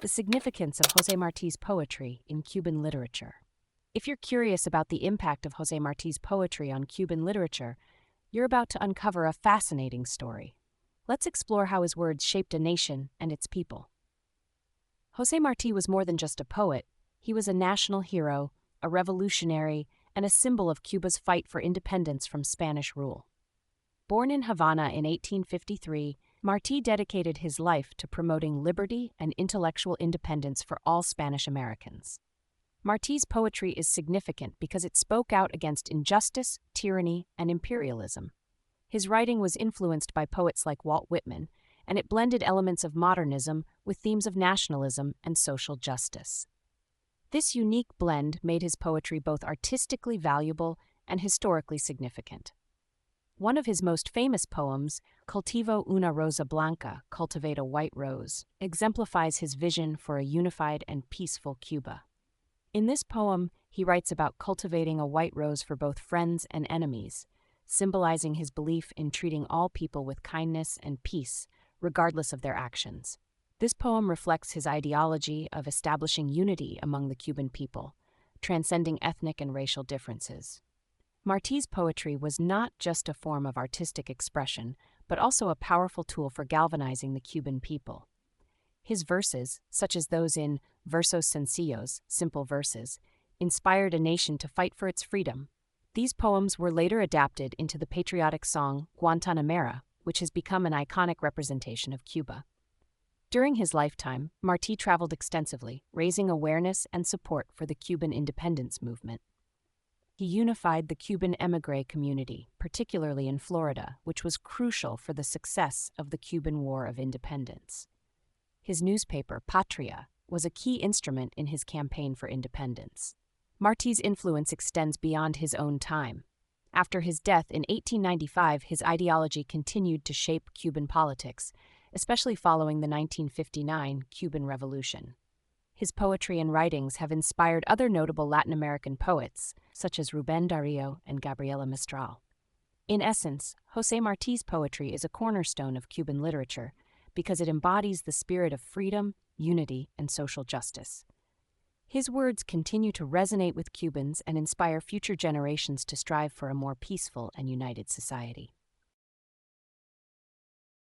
the significance of José Martí's poetry in Cuban literature. If you're curious about the impact of José Martí's poetry on Cuban literature, you're about to uncover a fascinating story. Let's explore how his words shaped a nation and its people. José Martí was more than just a poet. He was a national hero, a revolutionary, and a symbol of Cuba's fight for independence from Spanish rule. Born in Havana in 1853, Martí dedicated his life to promoting liberty and intellectual independence for all Spanish Americans. Martí's poetry is significant because it spoke out against injustice, tyranny, and imperialism. His writing was influenced by poets like Walt Whitman, and it blended elements of modernism with themes of nationalism and social justice. This unique blend made his poetry both artistically valuable and historically significant. One of his most famous poems, Cultivo Una Rosa Blanca, Cultivate a White Rose, exemplifies his vision for a unified and peaceful Cuba. In this poem, he writes about cultivating a white rose for both friends and enemies, symbolizing his belief in treating all people with kindness and peace, regardless of their actions. This poem reflects his ideology of establishing unity among the Cuban people, transcending ethnic and racial differences. Martí's poetry was not just a form of artistic expression, but also a powerful tool for galvanizing the Cuban people. His verses, such as those in Versos Sencillos, simple verses, inspired a nation to fight for its freedom. These poems were later adapted into the patriotic song Guantanamera, which has become an iconic representation of Cuba. During his lifetime, Martí traveled extensively, raising awareness and support for the Cuban independence movement. He unified the Cuban émigré community, particularly in Florida, which was crucial for the success of the Cuban War of Independence. His newspaper, Patria, was a key instrument in his campaign for independence. Martí's influence extends beyond his own time. After his death in 1895, his ideology continued to shape Cuban politics, especially following the 1959 Cuban Revolution. His poetry and writings have inspired other notable Latin American poets, such as Rubén Darío and Gabriela Mistral. In essence, José Martí's poetry is a cornerstone of Cuban literature because it embodies the spirit of freedom, unity, and social justice. His words continue to resonate with Cubans and inspire future generations to strive for a more peaceful and united society.